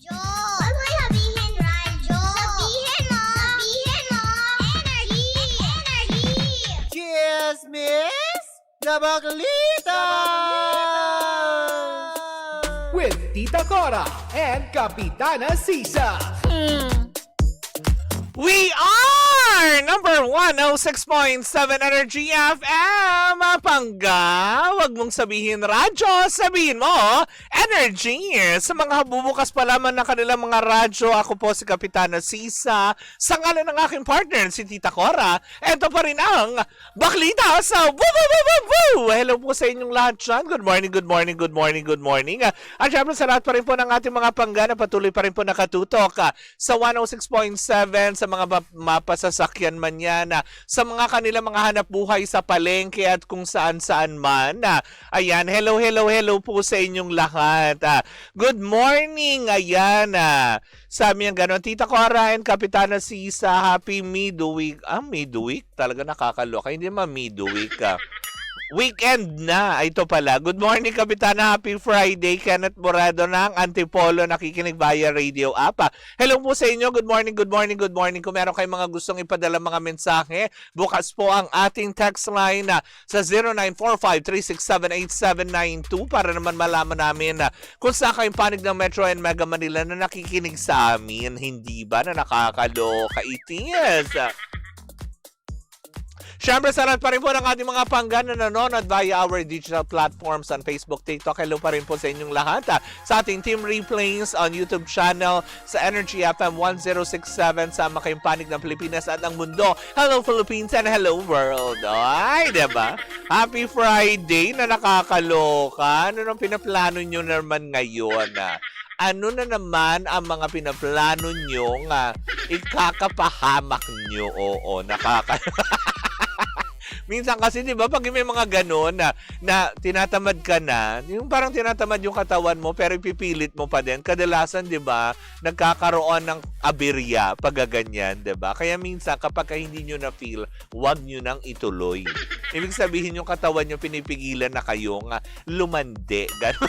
radyo. Huwag mo sabihin radyo. Sabihin mo. Sabihin mo. Energy. Energy. Chismis na Baklita! With Tita Cora and Kapitana Sisa. We are number 106.7 Energy FM. Pangga, wag mong sabihin radyo, sabihin mo energy. Sa mga bubukas pa lamang ng kanilang mga radyo, ako po si Kapitana Sisa. Sa ngalan ng aking partner, si Tita Cora. Ito pa rin ang Baklita sa Boo! Hello po sa inyong lahat dyan. Good morning, good morning, good morning, good morning. At syempre sa lahat pa rin po ng ating mga pangga na patuloy pa rin po nakatutok sa 106.7 sa mga mapasasakyan man yan, sa mga kanilang mga hanap buhay sa palengke at kung saan-saan man. Ayan, hello po sa inyong lahat. Good morning, ayan. Sabi niya gano'n, Tita Cora and Kapitana Sisa, happy midweek. Midweek? Talaga nakakaloka. Hindi naman midweek. Weekend na. Ito pala. Good morning, Kapitana. Happy Friday. Kenneth Morado ng Antipolo, nakikinig via radio app. Hello po sa inyo. Good morning, good morning, good morning. Kung meron kayong mga gustong ipadala mga mensahe, bukas po ang ating text line sa 0945-367-8792 para naman malaman namin kung saan kayong panig ng Metro and Mega Manila na nakikinig sa amin. Hindi ba na nakakaloka? It is. Siyempre, salamat pa rin po ng ating mga pangga na nanonood via our digital platforms on Facebook, TikTok. Hello pa rin po sa inyong lahat. Sa ating team replays on YouTube channel, sa Energy FM 1067, sama kayong panig ng Pilipinas at ng mundo. Hello Philippines and hello world. Ay, diba? Happy Friday na nakakaloka. Ano nang pinaplano nyo naman ngayon? Ano na naman ang mga pinaplano nyo ikakapahamak nyo? Oo, minsan kasi, di ba, pag may mga ganon na tinatamad ka na, yung parang tinatamad yung katawan mo, pero ipipilit mo pa din. Kadalasan, di ba, nagkakaroon ng aberya pag ganyan, di ba? Kaya minsan, kapag hindi nyo na-feel, huwag nyo nang ituloy. Ibig sabihin, yung katawan nyo, pinipigilan na kayong lumande. Ganon.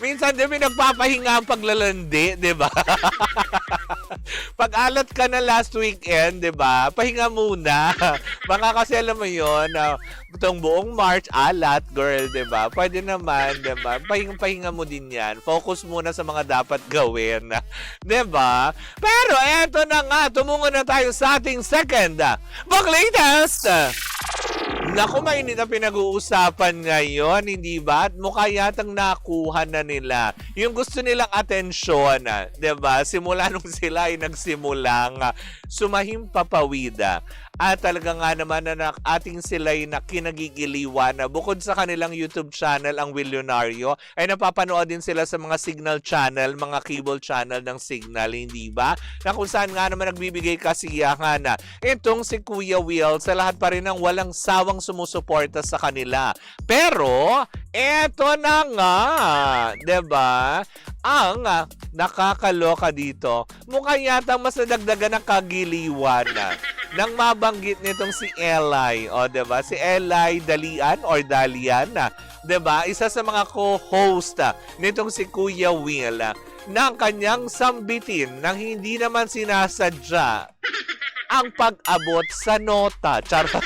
Minsan, di ba, nagpapahinga ang paglalandi, di ba? Pag-alat ka na last weekend, di ba? Pahinga muna. Baka kasi alam mo yun, itong buong March, alat, girl, di ba? Pwede naman, di ba? Pahinga mo din yan. Focus muna sa mga dapat gawin. Di ba? Pero eto na nga, tumungo na tayo sa ating second latest. Naku, mainit na pinag-uusapan ngayon, hindi ba? At mukha yatang nakuha na nila yung gusto nilang atensyon, diba? Simula nung sila ay nagsimulang sumahimpapawida. At talaga nga naman na ating sila'y na kinagigiliwan na bukod sa kanilang YouTube channel, ang Willionario, ay napapanood din sila sa mga signal channel, mga cable channel ng signal, hindi ba? Na kung saan nga naman nagbibigay kasiyahan na itong si Kuya Will sa lahat pa rin ng walang sawang sumusuporta sa kanila. Pero, eto na nga, diba? Ang nakakaloka dito, mukha yata mas nadagdagan ng kagiliwan nang mabanggit nitong si Eli. O, diba? Si Eli Dalian or Dalian, diba? Isa sa mga co-host nitong si Kuya Will ng kanyang sambitin nang hindi naman sinasadya ang pag-abot sa nota. Charot.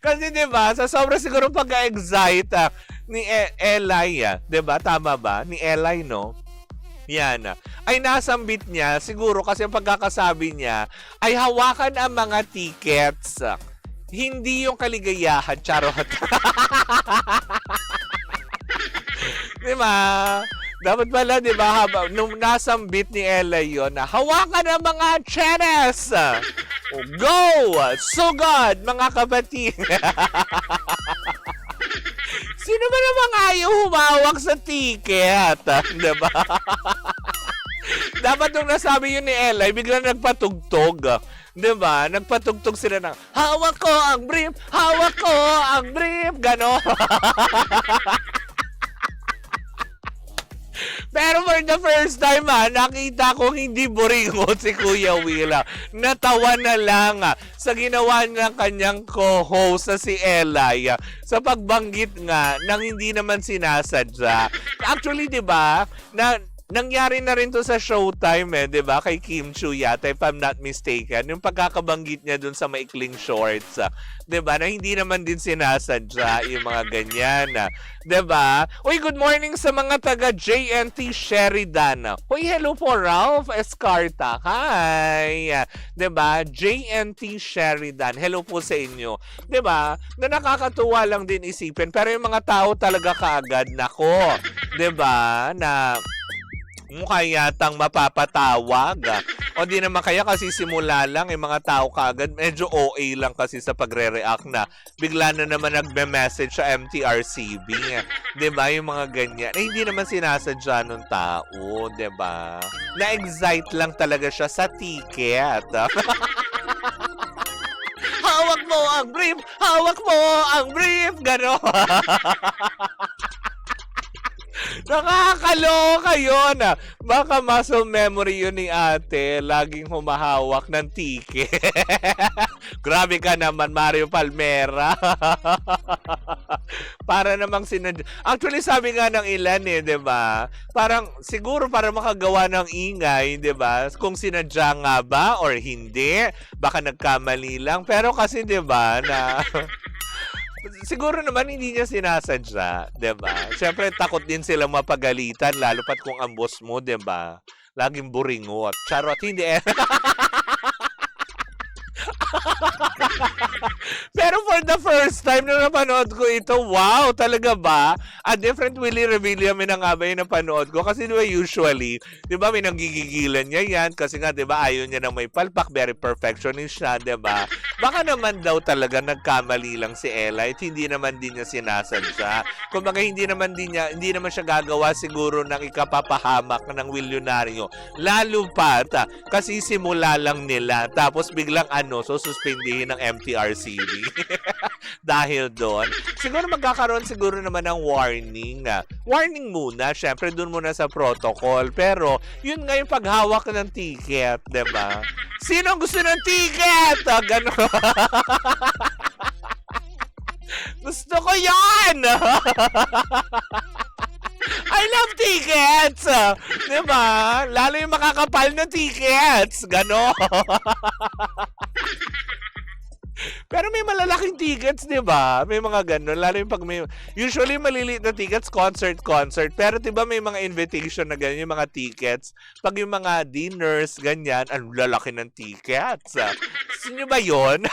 Kasi diba, sa sobra siguro pag-excite ni Eli, diba? Tama ba? Ni Eli, no? Yan. Ay nasambit niya, siguro kasi ang pagkakasabi niya, ay hawakan ang mga tickets. Hindi yung kaligayahan. Charot. Diba? Dapat pala, diba, nung nasambit ni Eli yun, hawakan ang mga chenes! Go! Sugod, mga kapatid! Sino ba namang ayaw humawak sa ticket? Diba? Dapat nung nasabi yun ni Eli, biglang nagpatugtog. Diba? Nagpatugtog sila ng, hawak ko ang brief! Hawak ko ang brief! Gano'n. Pero for the first time nakita ko hindi buringot si Kuya Will. Natawa na lang sa ginawa ng kanyang co-host na si Eli sa pagbanggit nga nang hindi naman sinasadya. Actually, 'di ba? Nangyari na rin to sa Showtime 'di ba? Kay Kim Chu yata, if I'm not mistaken. Yung pagkakabanggit niya dun sa maikling shorts, 'di ba? Na hindi naman din sinasadya yung mga ganyan, 'di ba? Uy, good morning sa mga taga JNT Sheridan. Uy, hello po Ralph Escarta. Hi. 'Di ba? JNT Sheridan. Hello po sa inyo. 'Di ba? Na nakakatuwa lang din isipin, pero yung mga tao talaga kaagad nako, 'di ba? Na mukha yatang mapapatawag. O di naman kaya kasi simula lang yung mga tao kaagad medyo OA lang kasi sa pagre-react na bigla na naman nagme-message sa MTRCB. 'Di ba? Yung mga ganyan. Hindi naman sinasadya ng tao, 'di ba? Na-excite lang talaga siya sa ticket. Hawak mo ang brief! Hawak mo ang brief! Gano'n. Nakakaloka yun. Baka muscle memory yun ni ate. Laging humahawak ng ticket. Grabe ka naman, Mario Palmera. Para namang Actually, sabi nga ng ilan di ba? Parang, siguro para makagawa ng ingay, di ba? Kung sinadya nga ba or hindi. Baka nagkamali lang. Pero kasi, di ba, na... Siguro naman hindi niya sinasadya, 'di ba? Syempre takot din silang mapagalitan lalo pat kung ang boss mo, 'di ba? Laging buringot. Charot, hindi Pero for the first time na napanood ko ito, wow, talaga ba? A different Willie Revillame na nga ba yung napanood ko? Kasi diba usually, diba may nanggigigilan niya yan kasi nga diba ayaw niya na may palpak, very perfectionist siya, diba? Baka naman daw talaga nagkamali lang si Ella at hindi naman din niya sinasadya. Kumbaga hindi naman siya gagawa siguro ng ikapapahamak ng milyonaryo. Lalo pat, kasi simula lang nila tapos biglang sususpendihin ng MTRCB. Dahil doon, siguro magkakaroon siguro naman ng warning. Warning muna, syempre doon muna sa protocol. Pero, yun nga yung paghawak ng ticket, diba? Sino gusto ng ticket? Gano'n. Gusto ko yan! I love tickets! Diba? Lalo yung makakapal na tickets. Gano'n. Pero may malalaking tickets, di ba? May mga ganun. Lalo yung pag may... Usually, maliliit na tickets, concert. Pero di ba may mga invitation na ganyan, yung mga tickets. Pag yung mga dinners, ganyan, ang lalaki ng tickets. Gusto nyo ba yun?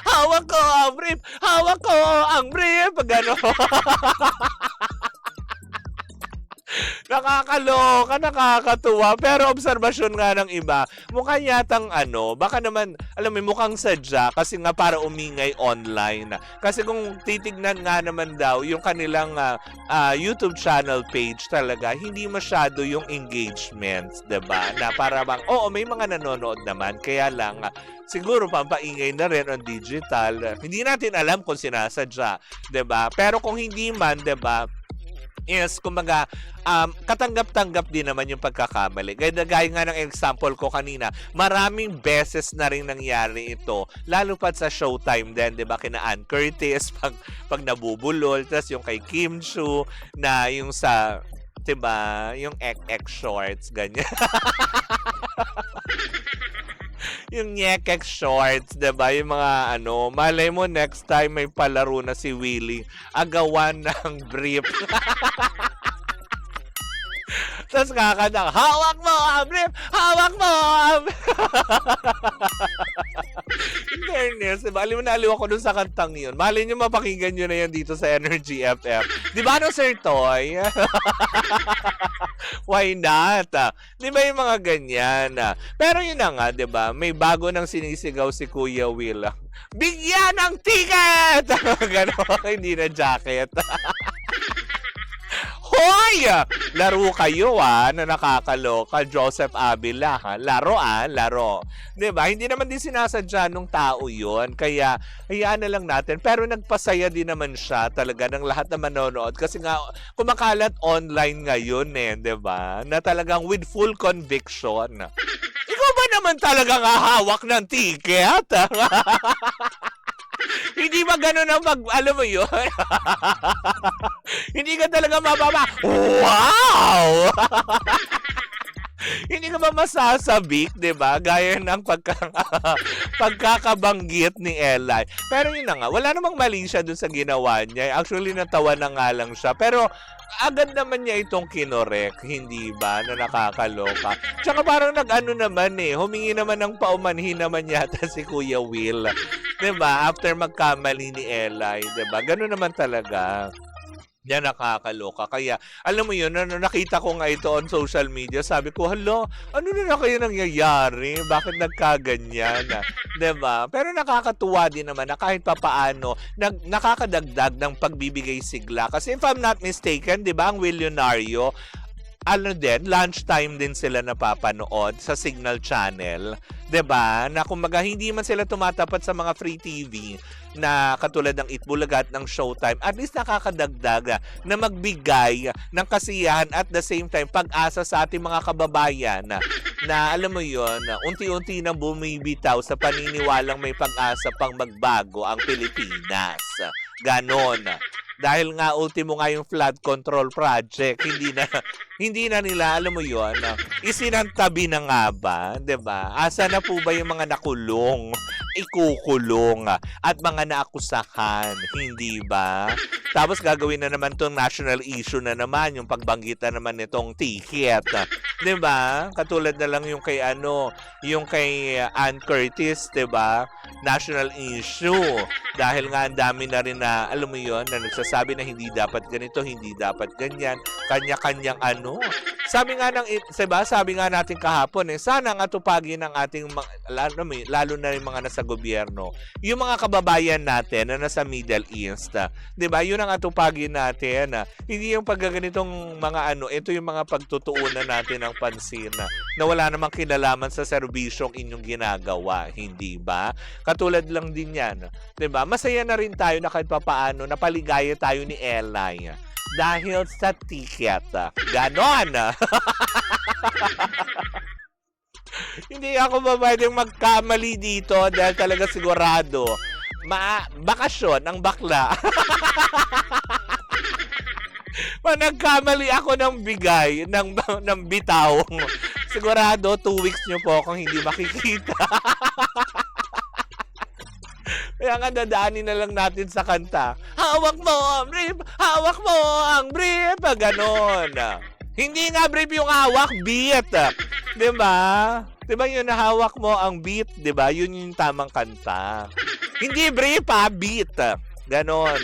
Hawak ko ang brief! Hawak ko ang brief! Gano'n. Nakakaloka, nakakatuwa. Pero obserbasyon nga ng iba, mukha yatang baka naman, alam mo, mukhang sadya kasi nga para umingay online. Kasi kung titignan nga naman daw, yung kanilang YouTube channel page talaga, hindi masyado yung engagements, diba? Na para bang, may mga nanonood naman, kaya lang, siguro pampaingay na rin on digital. Hindi natin alam kung sinasadya, diba? Pero kung hindi man, diba, is, kumbaga, katanggap-tanggap din naman yung pagkakamali. Gaya nga ng example ko kanina, maraming beses na rin nangyari ito, lalo pa sa Showtime din, di ba, kina Ann Curtis, pag nabubulol, tas yung kay Kim Chu, na yung sa, di ba, yung XX shorts, ganyan. Yung nyekek shorts, diba? Yung mga malay mo next time may palaro na si Willie, agawan ng brief. Tapos kakanta, hawak mo ang brief! Hawak mo ang In fairness, diba? Alam mo na aliw ako dun sa kantang yun. Malay nyo mapakinggan nyo na yan dito sa Energy FM. Diba Sir Toy? Why not? Diba yung mga ganyan? Pero yun na nga, diba? May bago nang sinisigaw si Kuya Will. Bigyan ng ticket! Ganon, hindi na jacket. Hoy! Laro kayo na nakakaloka. Joseph Avila Laro laro. 'Di ba? Hindi naman din sinasadya nung tao 'yon. Kaya hayaan na lang natin. Pero nagpasaya din naman siya talaga ng lahat na manonood kasi nga kumakalat online ngayon 'di ba? Na talagang with full conviction. Ikaw ba naman talagang hahawak ng ticket? Hindi ba ganun ang alam mo yun? Hindi ka talaga mababa. Wow! Hindi ka ba masasabik, di ba? Gaya ng pagkakabanggit ni Eli. Pero yun na nga, wala namang mali siya dun sa ginawa niya. Actually, natawa na nga lang siya. Pero agad naman niya itong kinorek, hindi ba? Na nakakaloka. Tsaka parang nag-ano naman humingi naman ng paumanhin naman yata si Kuya Will. Diba? After magkamali ni Eli, diba? Ganun naman talaga. Yan nakakaloka. Kaya, alam mo yun, nakita ko nga ito on social media, sabi ko, hala, ano na kayo nangyayari? Bakit nagkaganyan? Diba? Pero nakakatuwa din naman na kahit papaano, nakakadagdag ng pagbibigay sigla. Kasi if I'm not mistaken, diba, ang Willionario, lunchtime din sila napapanood sa Signal Channel. 'Di ba? Na kumbaga hindi man sila tumatapat sa mga free TV na katulad ng Itbulaga at ng Showtime. At least nakakadagdag na magbigay ng kasiyahan at the same time pag-asa sa ating mga kababayan na alam mo 'yon, unti-unti nang bumibitaw sa paniniwalang may pag-asa pang magbago ang Pilipinas. Ganon. Dahil nga ultimo nga yung flood control project, hindi na nila, alam mo yon, isinantabi na nga ba, 'di ba? Asa na po ba yung mga nakulong, ikukulong at mga naakusahan, hindi ba? Tapos gagawin na naman tong national issue na naman yung pagbanggit na naman nitong ticket. 'Di ba? Katulad na lang yung kay yung kay Ann Curtis, 'di ba? National issue. Dahil nga ang dami na rin na, alam mo yon, na nagsasabi na hindi dapat ganito, hindi dapat ganyan, kanya-kanyang Sabi nga natin kahapon sana nga tupagin ng ating lalo na yung mga nasa gobyerno, yung mga kababayan natin na nasa Middle East, 'di ba? Yun ang atupagin natin. Hindi yung pagganitong mga ito yung mga pagtutuunan natin ng pansin na wala namang kinalaman sa serbisyong inyong ginagawa, hindi ba? Katulad lang din 'yan, 'di ba? Masaya na rin tayo na kahit papaano napaligaya tayo ni Eli. Dahil sa ticket. Ganon. Hindi ako pwedeng magkamali dito dahil talaga sigurado. Bakasyon ang bakla. Nagkamali ako ng bigay, ng bitaw. Sigurado 2 weeks nyo po akong hindi makikita. Kaya nga dadaanin na lang natin sa kanta. Hawak mo ang brief! Hawak mo ang brief! Ganon. Hindi nga brief yung hawak, beat. Diba? Diba yun na hawak mo ang beat? Diba? Yun yung tamang kanta. Hindi brief beat. Ganon.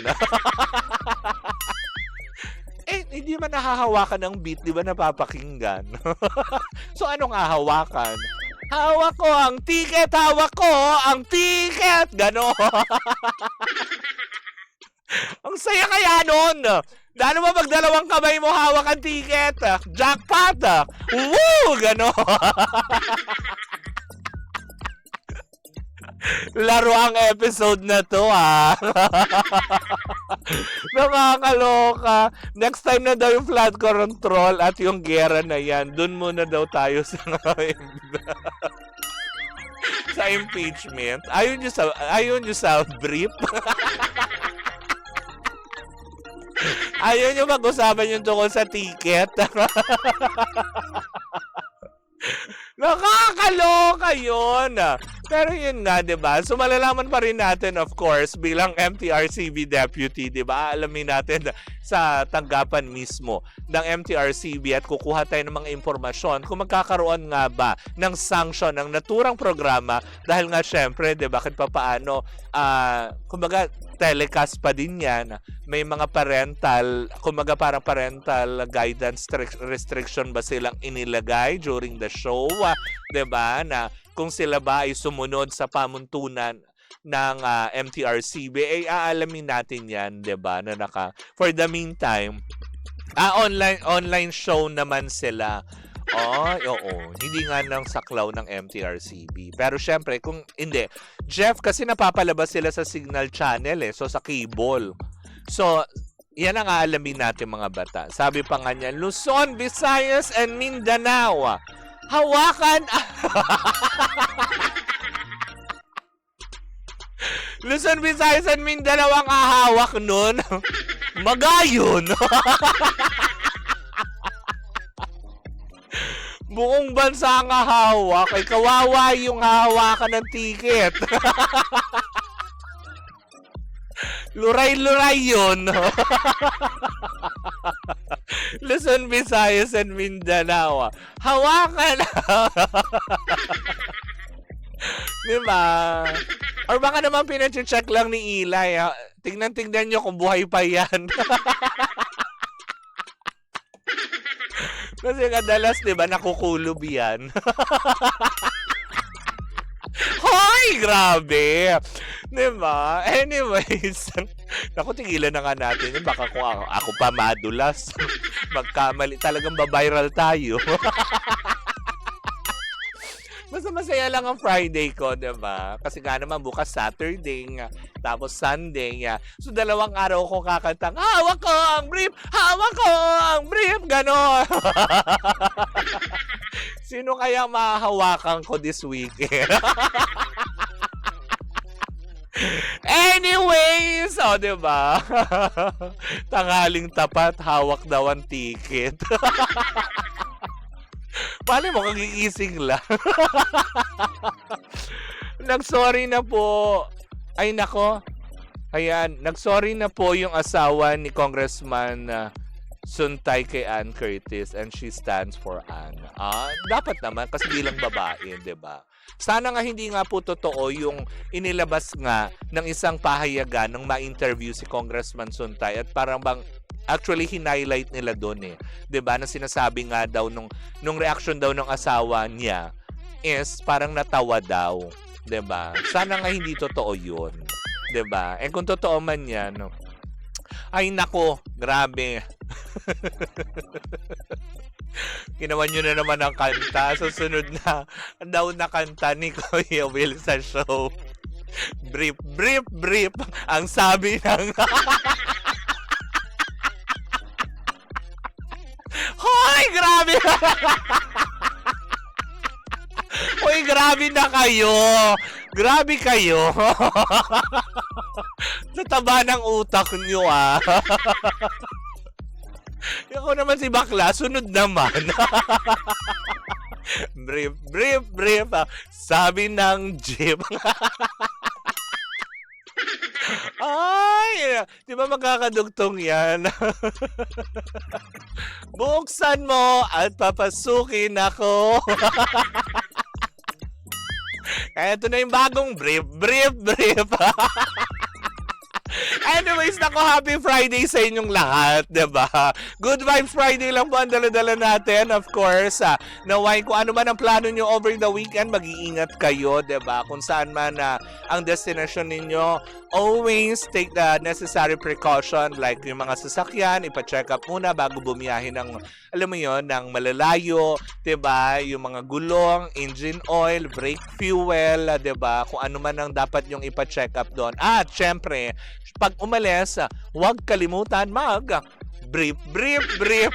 Hindi man nahahawakan ng beat, di ba napapakinggan? So anong hahawakan? Hawak ko ang ticket! Hawak ko ang ticket! Ganon. Ang saya kaya nun. Lalo mo pag dalawang kamay mo hawak ang ticket. Jackpot! Woo! Ganon. Laro ang episode na to Nakakaloka. Next time na daw yung flood control at yung gera na yan, dun muna daw tayo sa sa impeachment. Ayun yung sa brief. Ayun yung mag-usapan yung tungkol sa ticket. Nakakaloka yun. Pero yun nga, diba? So malalaman pa rin natin, of course, bilang MTRCB deputy, diba? Alamin natin sa tanggapan mismo ng MTRCB at kukuha tayo ng mga impormasyon kung magkakaroon nga ba ng sanction ng naturang programa dahil nga syempre, diba, kahit pa paano, kumbaga, telecast pa din yan. May mga kumbaga parang parental guidance restriction ba silang inilagay during the show? Diba? Na kung sila ba ay sumunod sa pamuntunan ng MTRCB, aalamin natin yan, diba? For the meantime, Online show naman sila. Ay, oo. Hindi nga ng saklaw ng MTRCB. Pero syempre, kung hindi, Jeff, kasi napapalabas sila sa signal channel eh. So, sa cable. So, yan ang aalamin natin mga bata. Sabi pa nga niya, Luzon, Visayas, and Mindanao. Hawakan. Luzon, Visayas, and Mindanao ang ahawak nun. Magayon. Buong bansa ang hawak, ay kawawa yung hahawakan ng ticket. Luray-luray yun. Luzon, Visayas, and Mindanao. Hawakan. Diba? Or baka naman pinacheck lang ni Eli. Tingnan nyo kung buhay pa yan. Kasi kadalas, di ba, nakukulob yan. Hoy! Grabe! Di ba? Anyways, naku, tigilan na nga natin. Baka kung ako pa madulas, magkamali, talagang babiral tayo. Basta masaya lang ang Friday ko, diba? Kasi nga naman bukas Saturday nga, tapos Sunday nga. So, 2 araw ko kakantang, hawak ko ang brief! Hawak ko ang brief! Ganon! Sino kaya mahahawakan ko this weekend? Anyways, diba? Tanghaling tapat, hawak daw ang ticket. Paano mo kagigising lang? Nagsorry na po. Ay nako. Ayan, nagsorry na po yung asawa ni Congressman Suntay kay Ann Curtis and she stands for Ann. Dapat naman kasi bilang babae, 'di ba? Sana nga hindi nga po totoo yung inilabas nga ng isang pahayagan ng ma-interview si Congressman Suntay at parang bang actually hinighlight nila doon eh. 'Di ba? Na sinasabi nga daw nung reaction daw ng asawa niya is parang natawa daw, 'di ba? Sana nga hindi totoo 'yun, 'di ba? Eh kung totoo man 'yan, no. Ay nako, grabe. Ginawa nyo na naman ang kanta. Susunod na daw na kanta ni Kuya Will sa show. Brief, brief, brief. Ang sabi ng... Hoy, grabe! Hoy, grabe na kayo! Grabe kayo! Sa taba ng utak nyo, ah. Ako naman si bakla, sunod naman. Brief, brief, brief. Sabi ng jeep. Ay, di ba magkakadugtong yan? Buksan mo at papasukin ako. Kaya ito na yung bagong brief, brief, brief. Anyways, nako, happy Friday sa inyong lahat, diba? Good Vibes Friday lang po ang dala-dala natin, of course. Naway kung ano man ang plano nyo over the weekend, mag-iingat kayo, diba? Kung saan man ang destination ninyo, always take the necessary precaution, like yung mga sasakyan, ipa-check up muna bago bumiyahin ng, alam mo yon, ng malalayo, diba? Yung mga gulong, engine oil, brake fuel, diba? Kung ano man ang dapat yung ipa-check up doon. At syempre, pag umalis, huwag kalimutan brief, brief, brief.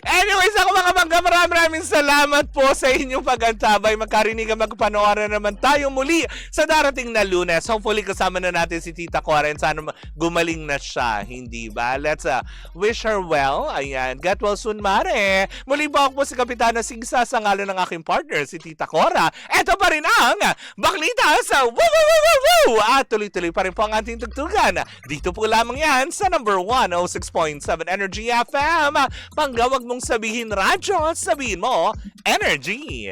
Anyways, ako mga mangga, maraming salamat po sa inyong pagantabay. Magkarinigan, magpanooran naman tayo muli sa darating na Lunes. Hopefully kasama na natin si Tita Cora and sana gumaling na siya, hindi ba? Let's wish her well. Ayan, get well soon, Mare. Muli po ako po si Kapitana Sigsa sa ngalan ng aking partner, si Tita Cora. Ito pa rin ang Baklita sa Woo Woo Woo Woo Woo! At tuloy-tuloy pa rin po ang ating tugtugan. Dito po lamang yan sa number 106.7 Energy FM. Pangga, wag mong sabihin radyo, sabihin mo energy.